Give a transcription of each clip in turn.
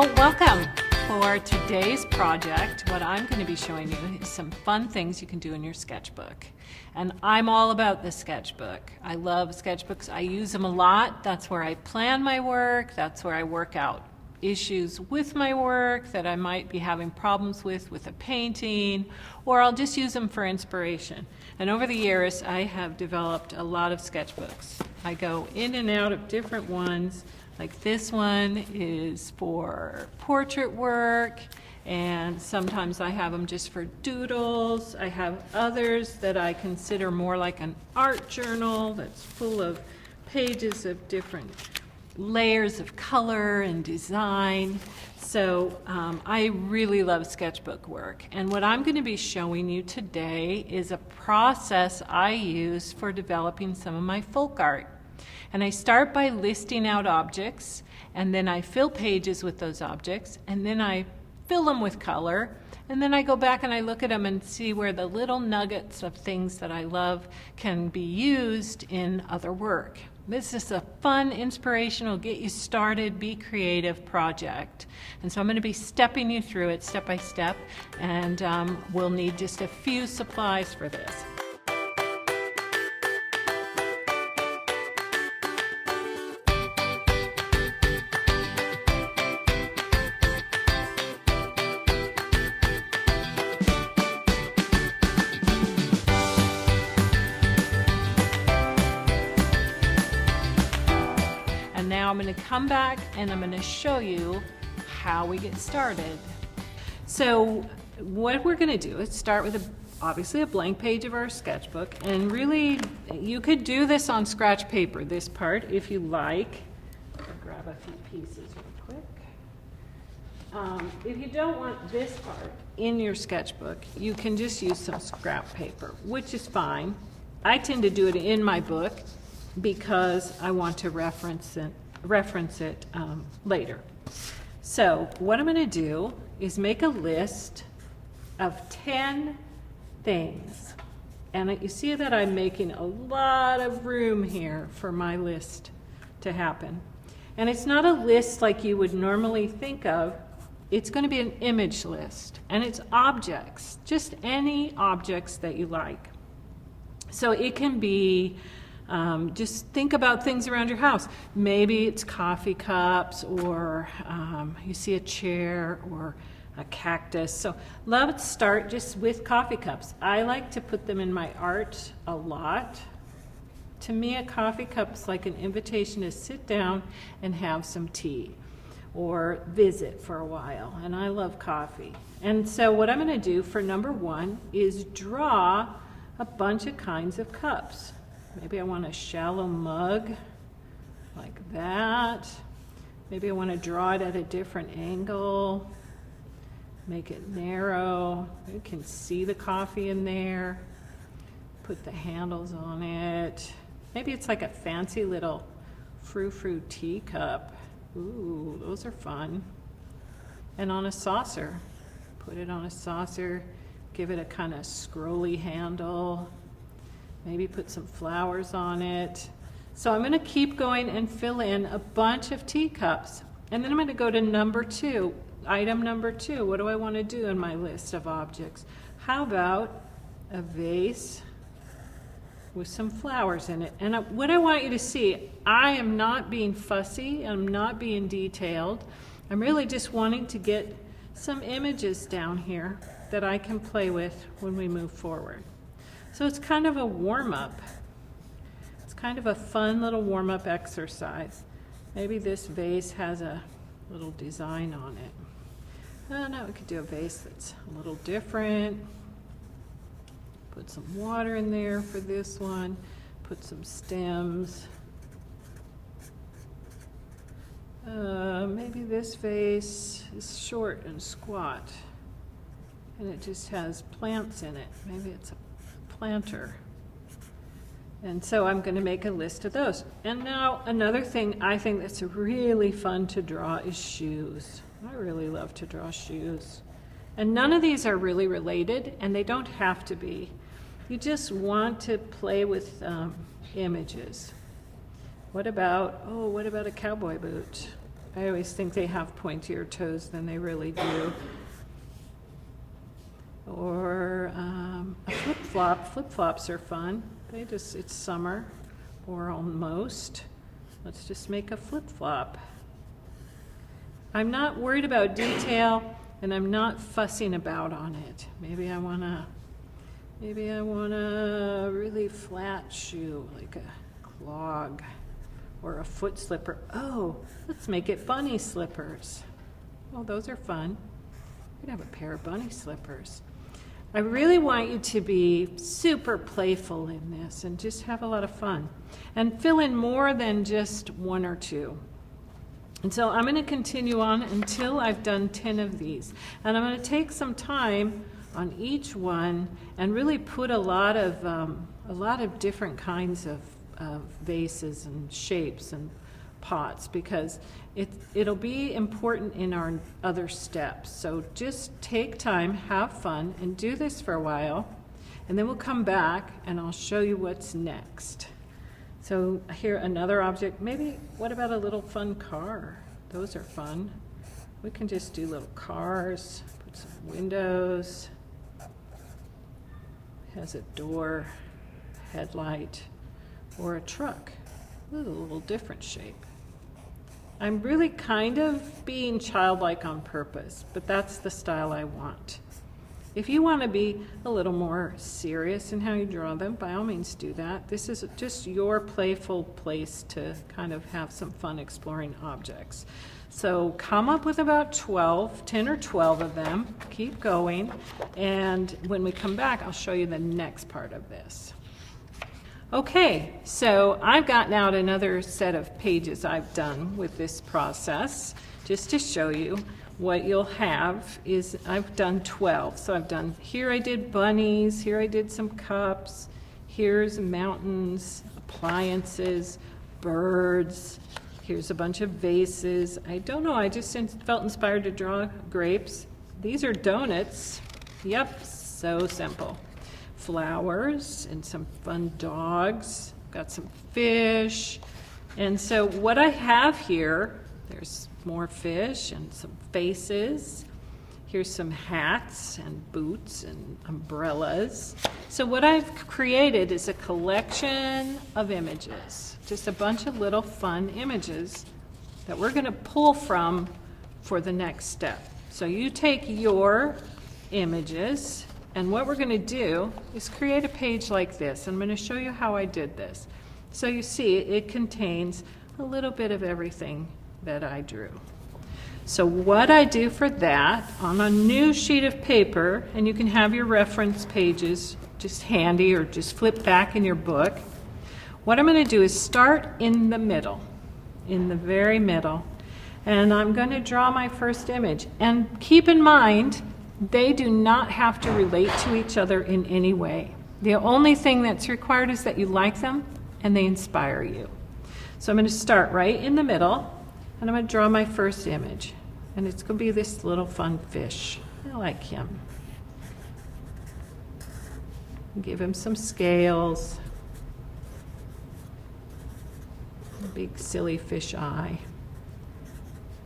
Welcome. For today's project, what I'm going to be showing you is some fun things you can do in your sketchbook. And I'm all about the sketchbook. I love sketchbooks. I use them a lot. That's where I plan my work. That's where I work out issues with my work that I might be having problems with a painting, or I'll just use them for inspiration. And over the years, I have developed a lot of sketchbooks. I go in and out of different ones. Like this one is for portrait work, and sometimes I have them just for doodles. I have others that I consider more like an art journal that's full of pages of different layers of color and design. So I really love sketchbook work. And what I'm going to be showing you today is a process I use for developing some of my folk art. And I start by listing out objects, and then I fill pages with those objects, and then I fill them with color, and then I go back and I look at them and see where the little nuggets of things that I love can be used in other work. This is a fun, inspirational, get you started, be creative project. And so I'm going to be stepping you through it step by step, and we'll need just a few supplies for this. Now I'm going to come back and I'm going to show you how we get started. So what we're going to do is start with obviously a blank page of our sketchbook, and really you could do this on scratch paper, this part, if you like. I'll grab a few pieces real quick. If you don't want this part in your sketchbook, you can just use some scrap paper, which is fine. I tend to do it in my book because I want to reference it later. So what I'm going to do is make a list of 10 things. And you see that I'm making a lot of room here for my list to happen. And it's not a list like you would normally think of. It's going to be an image list. And it's objects, just any objects that you like. So it can be just think about things around your house. Maybe it's coffee cups, or you see a chair or a cactus. So let's start just with coffee cups. I like to put them in my art a lot. To me, a coffee cup is like an invitation to sit down and have some tea or visit for a while. And I love coffee. And so what I'm going to do for number one is draw a bunch of kinds of cups. Maybe I want a shallow mug like that. Maybe I want to draw it at a different angle, make it narrow. You can see the coffee in there. Put the handles on it. Maybe it's like a fancy little frou-frou teacup. Ooh, those are fun. And on a saucer. Put it on a saucer. Give it a kind of scrolly handle. Maybe put some flowers on it. So I'm going to keep going and fill in a bunch of teacups. And then I'm going to go to number two, item number two. What do I want to do in my list of objects? How about a vase with some flowers in it? And what I want you to see, I am not being fussy. I'm not being detailed. I'm really just wanting to get some images down here that I can play with when we move forward. So it's kind of a warm-up. It's kind of a fun little warm-up exercise. Maybe this vase has a little design on it. Oh no, we could do a vase that's a little different. Put some water in there for this one. Put some stems. Maybe this vase is short and squat, and it just has plants in it. Maybe it's a planter. And so I'm going to make a list of those. And now another thing I think that's really fun to draw is shoes. I really love to draw shoes. And none of these are really related, and they don't have to be. You just want to play with images. What about a cowboy boot? I always think they have pointier toes than they really do. Or a flip-flop. Flip-flops are fun. It's summer, or almost. Let's just make a flip-flop. I'm not worried about detail, and I'm not fussing about on it. Maybe I want a really flat shoe, like a clog, or a foot slipper. Oh, let's make it bunny slippers. Oh, those are fun. We could have a pair of bunny slippers. I really want you to be super playful in this and just have a lot of fun. And fill in more than just one or two. And so I'm going to continue on until I've done 10 of these. And I'm going to take some time on each one and really put a lot of different kinds of vases and shapes and pots, because it'll be important in our other steps. So just take time, have fun, and do this for a while, and then we'll come back and I'll show you what's next. So here, another object. Maybe, what about a little fun car? Those are fun. We can just do little cars, put some windows, has a door, headlight, or a truck. A little different shape. I'm really kind of being childlike on purpose, but that's the style I want. If you want to be a little more serious in how you draw them, by all means do that. This is just your playful place to kind of have some fun exploring objects. So come up with about 10 or 12 of them. Keep going. And when we come back, I'll show you the next part of this. Okay, so I've gotten out another set of pages I've done with this process, just to show you. What you'll have is, I've done 12. So I've done, here I did bunnies, here I did some cups, here's mountains, appliances, birds, here's a bunch of vases. I don't know, I just felt inspired to draw grapes. These are donuts. Yep, so simple. Flowers and some fun dogs, got some fish. And so what I have here, there's more fish and some faces. Here's some hats and boots and umbrellas. So what I've created is a collection of images, just a bunch of little fun images that we're going to pull from for the next step. So you take your images, and what we're going to do is create a page like this. I'm going to show you how I did this. So you see, it contains a little bit of everything that I drew. So what I do for that, on a new sheet of paper, and you can have your reference pages just handy or just flip back in your book, what I'm going to do is start in the middle, in the very middle, and I'm going to draw my first image. And keep in mind, they do not have to relate to each other in any way. The only thing that's required is that you like them and they inspire you. So I'm going to start right in the middle, and I'm going to draw my first image. And it's going to be this little fun fish. I like him. Give him some scales. A big silly fish eye.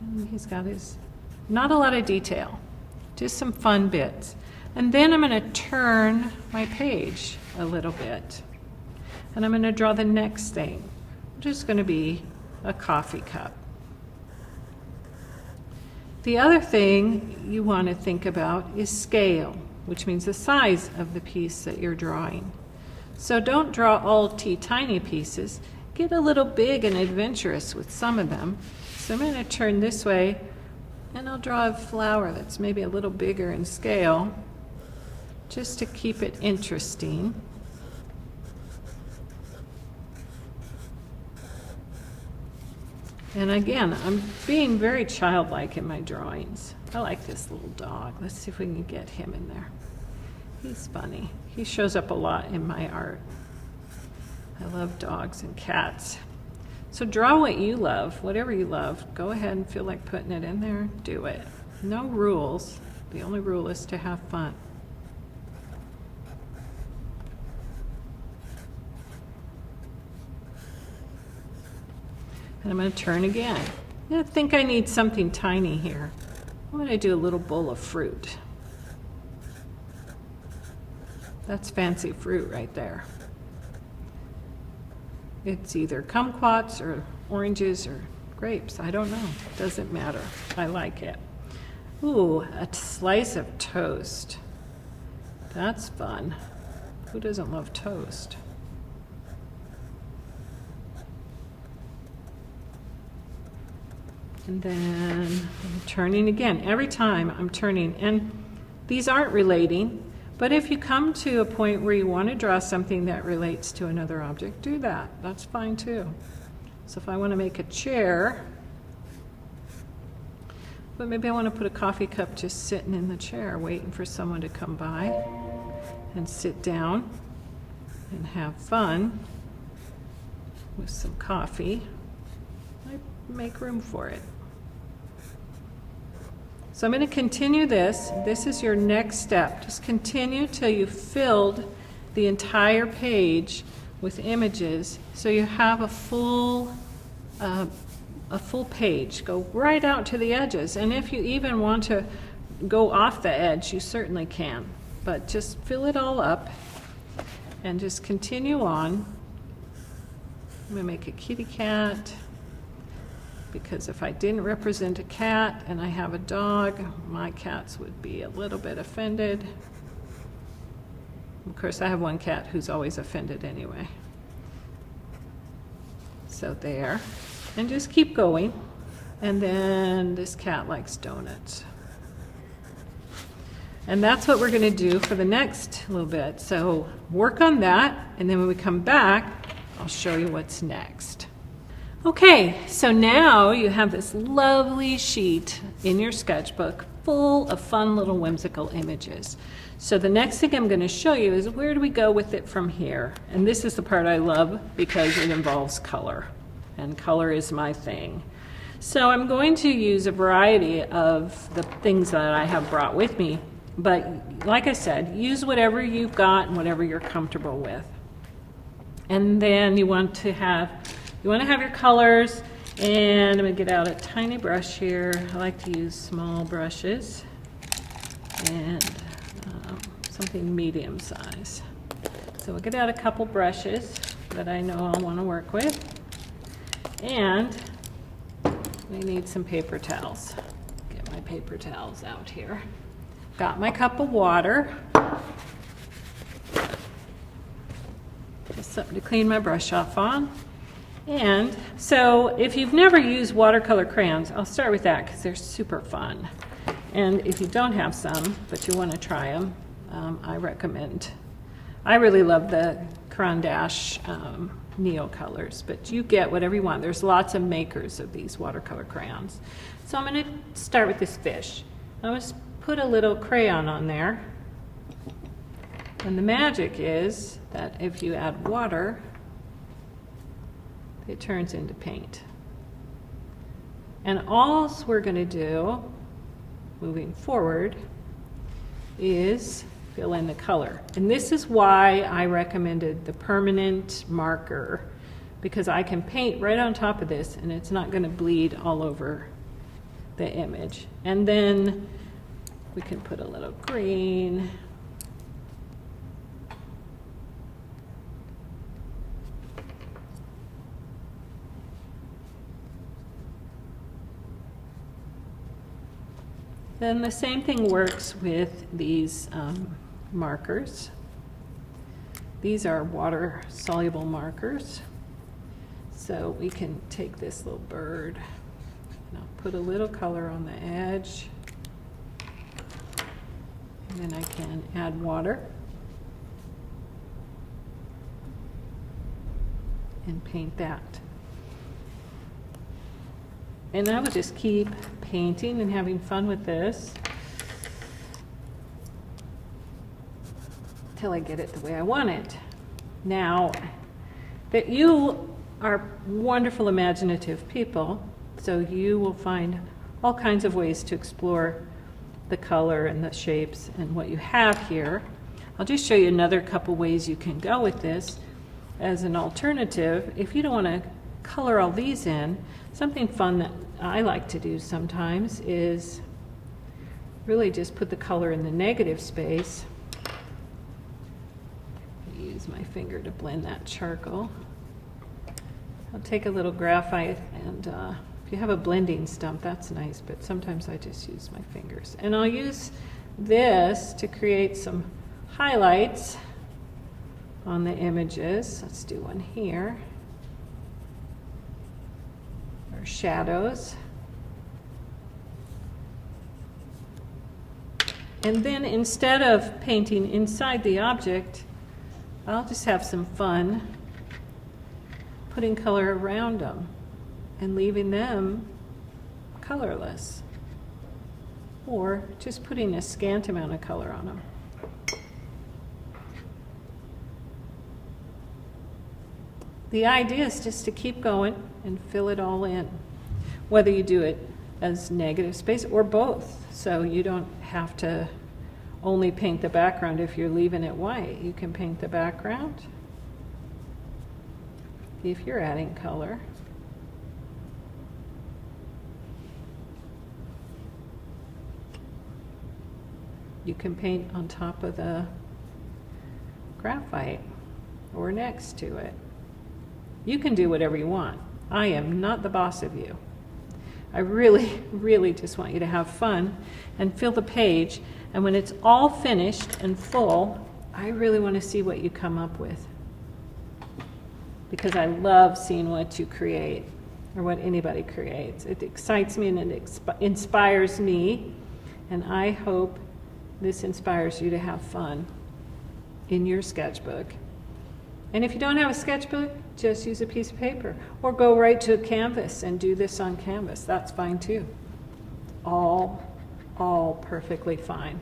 And he's got his, not a lot of detail, just some fun bits. And then I'm going to turn my page a little bit. And I'm going to draw the next thing, which is going to be a coffee cup. The other thing you want to think about is scale, which means the size of the piece that you're drawing. So don't draw all tiny pieces. Get a little big and adventurous with some of them. So I'm going to turn this way, and I'll draw a flower that's maybe a little bigger in scale, just to keep it interesting. And again, I'm being very childlike in my drawings. I like this little dog. Let's see if we can get him in there. He's funny. He shows up a lot in my art. I love dogs and cats. So draw what you love, whatever you love. Go ahead and feel like putting it in there, do it. No rules. The only rule is to have fun. And I'm going to turn again. I think I need something tiny here. I'm going to do a little bowl of fruit. That's fancy fruit right there. It's either kumquats or oranges or grapes. I don't know. Doesn't matter. I like it. Ooh, a slice of toast. That's fun. Who doesn't love toast? And then I'm turning again. Every time I'm turning, and these aren't relating, but if you come to a point where you want to draw something that relates to another object, do that. That's fine too. So if I want to make a chair, but maybe I want to put a coffee cup just sitting in the chair waiting for someone to come by and sit down and have fun with some coffee, I make room for it. So I'm going to continue this. This is your next step. Just continue till you've filled the entire page with images so you have a full page. Go right out to the edges. And if you even want to go off the edge, you certainly can. But just fill it all up and just continue on. I'm going to make a kitty cat, because if I didn't represent a cat and I have a dog, my cats would be a little bit offended. Of course, I have one cat who's always offended anyway. So there. And just keep going. And then this cat likes donuts. And that's what we're going to do for the next little bit. So work on that, and then when we come back, I'll show you what's next. Okay, so now you have this lovely sheet in your sketchbook full of fun little whimsical images. So the next thing I'm going to show you is where do we go with it from here? And this is the part I love because it involves color, and color is my thing. So I'm going to use a variety of the things that I have brought with me, but like I said, use whatever you've got and whatever you're comfortable with. And then you want to have your colors, and I'm going to get out a tiny brush here. I like to use small brushes and something medium size. So we'll get out a couple brushes that I know I'll want to work with, and we need some paper towels. Get my paper towels out here. Got my cup of water. Just something to clean my brush off on. And so if you've never used watercolor crayons, I'll start with that because they're super fun. And if you don't have some, but you want to try them, I recommend. I really love the Caran d'Ache Neo colors, but you get whatever you want. There's lots of makers of these watercolor crayons. So I'm going to start with this fish. I'm going to put a little crayon on there. And the magic is that if you add water, it turns into paint. And all we're going to do, moving forward, is fill in the color. And this is why I recommended the permanent marker, because I can paint right on top of this and it's not going to bleed all over the image. And then we can put a little green. Then the same thing works with these markers. These are water-soluble markers. So we can take this little bird, and I'll put a little color on the edge. And then I can add water and paint that. And I will just keep painting and having fun with this till I get it the way I want it. Now, that you are wonderful imaginative people, so you will find all kinds of ways to explore the color and the shapes and what you have here. I'll just show you another couple ways you can go with this as an alternative. If you don't want to color all these in, something fun that I like to do sometimes is really just put the color in the negative space. Use my finger to blend that charcoal. I'll take a little graphite, and if you have a blending stump, that's nice, but sometimes I just use my fingers. And I'll use this to create some highlights on the images. Let's do one here. Or shadows. And then instead of painting inside the object, I'll just have some fun putting color around them and leaving them colorless, or just putting a scant amount of color on them. The idea is just to keep going and fill it all in, whether you do it as negative space or both, so you don't have to only paint the background if you're leaving it white. You can paint the background if you're adding color. You can paint on top of the graphite or next to it. You can do whatever you want. I am not the boss of you. I really, really just want you to have fun and fill the page. And when it's all finished and full, I really want to see what you come up with, because I love seeing what you create or what anybody creates. It excites me and it inspires me, and I hope this inspires you to have fun in your sketchbook. And if you don't have a sketchbook, just use a piece of paper or go right to a canvas and do this on canvas. That's fine too. All perfectly fine.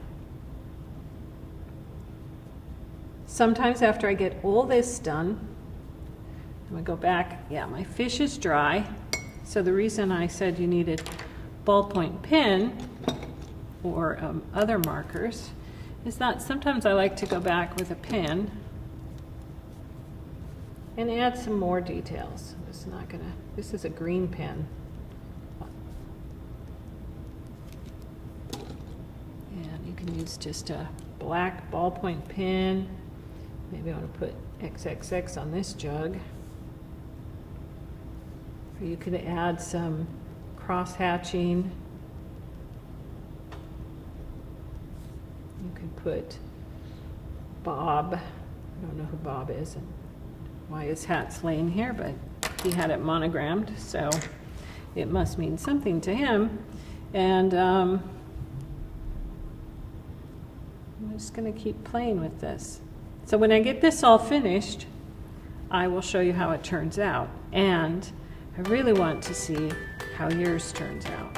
Sometimes after I get all this done, I'm going to go back. Yeah, my fish is dry. So the reason I said you needed ballpoint pen or other markers is that sometimes I like to go back with a pen and add some more details. This is a green pen. And you can use just a black ballpoint pen. Maybe I want to put XXX on this jug. Or you could add some cross-hatching. You could put Bob. I don't know who Bob is and why his hat's laying here, but he had it monogrammed, so it must mean something to him. And I'm just going to keep playing with this. So when I get this all finished, I will show you how it turns out. And I really want to see how yours turns out.